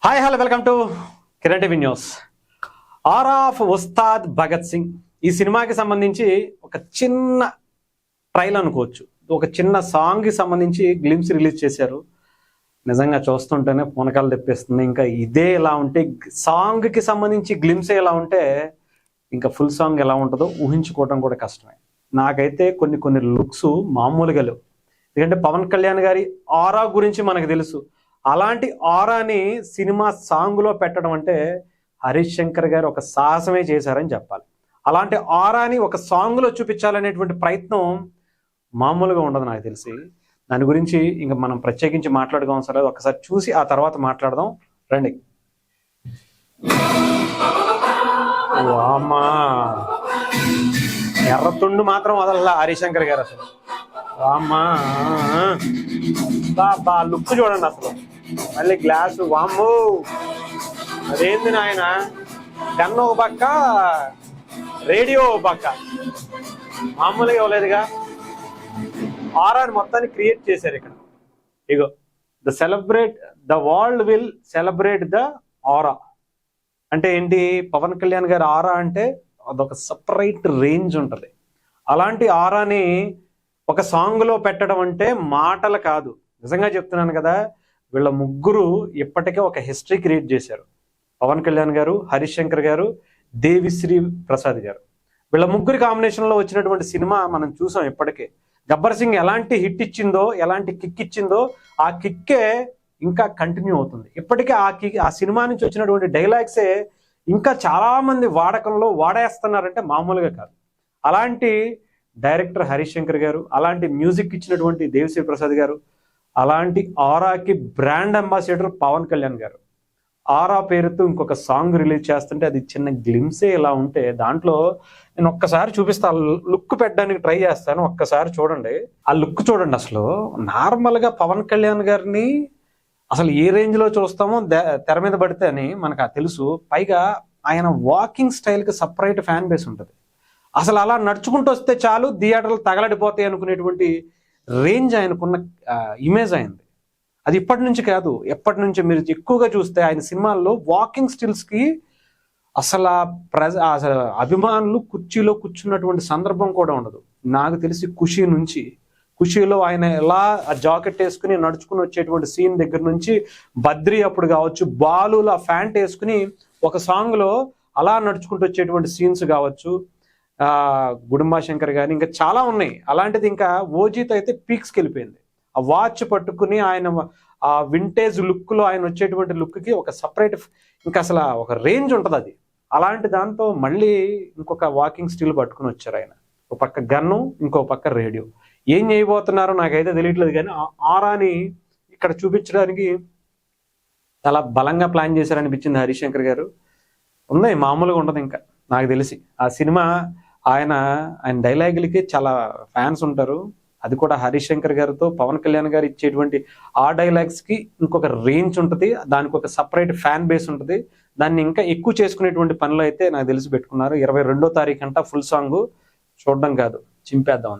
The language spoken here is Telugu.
Hi hello welcome to Kiran TV news. ఆర్ ఆఫ్ ఉస్తాద్ భగత్ సింగ్ ఈ సినిమాకి సంబంధించి ఒక చిన్న ట్రైల్ అనుకోవచ్చు, ఒక చిన్న సాంగ్కి సంబంధించి గ్లిమ్స్ రిలీజ్ చేశారు. నిజంగా చూస్తుంటేనే పూనకాలు తెప్పిస్తుంది. ఇంకా ఇదే ఎలా ఉంటే సాంగ్కి సంబంధించి గ్లిమ్సే ఎలా ఉంటే ఇంకా ఫుల్ సాంగ్ ఎలా ఉంటుందో ఊహించుకోవడం కూడా కష్టమే. నాకైతే కొన్ని లుక్స్ మామూలుగా లేవు. ఎందుకంటే పవన్ కళ్యాణ్ గారి ఆరా గురించి మనకు తెలుసు. అలాంటి ఆరాని సినిమా సాంగ్లో పెట్టడం అంటే హరీష్ శంకర్ గారు ఒక సాహసమే చేశారని చెప్పాలి. అలాంటి ఆరాని ఒక సాంగ్లో చూపించాలనేటువంటి ప్రయత్నం మామూలుగా ఉండదు నాకు తెలిసి. దాని గురించి ఇంకా మనం ప్రత్యేకించి మాట్లాడుకోవడం సరే, ఒకసారి చూసి ఆ తర్వాత మాట్లాడదాం రండి. వామ్మా, ఎర్రతుండు మాత్రం వదలలా హరీష్ శంకర్ గారు అసలు. వామ్మా బా లుక్ చూడండి అసలు. మళ్ళీ గ్లాసు, వామ్మో అదేంది నాయన, గన్ను ఒక పక్క, రేడియో ఒక పక్క, మామూలుగా ఇవ్వలేదుగా. ఆరాని మొత్తాన్ని క్రియేట్ చేశారు ఇక్కడ. Ego the world will celebrate the aura అంటే ఏంటి? పవన్ కళ్యాణ్ గారి ఆరా అంటే అదొక సపరేట్ రేంజ్ ఉంటుంది. అలాంటి ఆరాని ఒక సాంగ్లో పెట్టడం అంటే మాటలు కాదు, నిజంగా చెప్తున్నాను కదా. వీళ్ళ ముగ్గురు ఇప్పటికే ఒక హిస్టరీ క్రియేట్ చేశారు. పవన్ కళ్యాణ్ గారు, హరీష్ శంకర్ గారు, దేవిశ్రీ ప్రసాద్ గారు. వీళ్ళ ముగ్గురి కాంబినేషన్లో వచ్చినటువంటి సినిమా మనం చూసాం ఇప్పటికే. గబ్బర్ సింగ్ ఎలాంటి హిట్ ఇచ్చిందో, ఎలాంటి కిక్ ఇచ్చిందో, ఆ కిక్కే ఇంకా కంటిన్యూ అవుతుంది. ఇప్పటికే ఆ సినిమా నుంచి వచ్చినటువంటి డైలాగ్సే ఇంకా చాలా మంది వాడేస్తున్నారంటే మామూలుగా కాదు. అలాంటి డైరెక్టర్ హరీష్ శంకర్ గారు, అలాంటి మ్యూజిక్ ఇచ్చినటువంటి దేవిశ్రీ ప్రసాద్ గారు, అలాంటి ఆరాకి బ్రాండ్ అంబాసిడర్ పవన్ కళ్యాణ్ గారు. ఆరా పేరుతో ఇంకొక సాంగ్ రిలీజ్ చేస్తుంటే అది చిన్న గ్లిమ్సే ఇలా ఉంటే, దాంట్లో నేను ఒక్కసారి చూపిస్తాను, లుక్ పెట్టడానికి ట్రై చేస్తాను. ఒక్కసారి చూడండి, ఆ లుక్ చూడండి. అసలు నార్మల్గా పవన్ కళ్యాణ్ గారిని అసలు ఏ రేంజ్లో చూస్తామో తెర మీద పడితే అని మనకు తెలుసు. పైగా ఆయన వాకింగ్ స్టైల్కి సపరేట్ ఫ్యాన్ బేస్ ఉంటుంది. అసలు అలా నడుచుకుంటూ వస్తే చాలు థియేటర్లు తగలడిపోతాయి అనుకునేటువంటి రేంజ్ ఆయనకున్న ఇమేజ్ అయింది. అది ఇప్పటి నుంచి కాదు, ఎప్పటి నుంచి మీరు ఎక్కువగా చూస్తే ఆయన సినిమాల్లో వాకింగ్ స్టిల్స్కి అసలు అభిమానులు కుర్చీలో కూర్చున్నటువంటి సందర్భం కూడా ఉండదు. నాకు తెలిసి ఖుషీలో ఆయన ఎలా ఆ జాకెట్ వేసుకుని నడుచుకుని వచ్చేటువంటి సీన్ దగ్గర నుంచి, బద్రి అప్పుడు కావచ్చు, బాలుల ఫ్యాంట్ వేసుకుని ఒక సాంగ్లో అలా నడుచుకుంటూ వచ్చేటువంటి సీన్స్ కావచ్చు, గుడుంబా శంకర్ గాని, ఇంకా చాలా ఉన్నాయి. అలాంటిది ఇంకా ఓజీతో అయితే పీక్స్కి వెళ్ళిపోయింది. ఆ వాచ్ పట్టుకుని ఆయన ఆ వింటేజ్ లుక్లో ఆయన వచ్చేటువంటి లుక్కి ఒక సపరేట్ ఇంకా అసలు ఒక రేంజ్ ఉంటుంది అది. అలాంటి దాంతో మళ్ళీ ఇంకొక వాకింగ్ స్టిల్ పట్టుకుని వచ్చారు ఆయన. ఒక పక్క గన్ను, ఇంకో పక్క రేడియో. ఏం చేయబోతున్నారో నాకైతే తెలియట్లేదు, కానీ ఆరాని ఇక్కడ చూపించడానికి చాలా బలంగా ప్లాన్ చేశారనిపించింది హరీష్ శంకర్ గారు. ఉన్నాయి, మామూలుగా ఉండదు. ఇంకా నాకు తెలిసి ఆ సినిమా ఆయన డైలాగులకి చాలా ఫ్యాన్స్ ఉంటారు. అది కూడా హరీష్ శంకర్ గారితో పవన్ కళ్యాణ్ గారు ఇచ్చేటువంటి ఆ డైలాగ్స్కి ఇంకొక రేంజ్ ఉంటుంది, దానికి ఒక సపరేట్ ఫ్యాన్ బేస్ ఉంటుంది. దాన్ని ఇంకా ఎక్కువ చేసుకునేటువంటి పనులు అయితే నాకు తెలిసి పెట్టుకున్నారు. 22వ తారీఖు అంట ఫుల్ సాంగ్ చూడడం కాదు, చింపేద్దాం.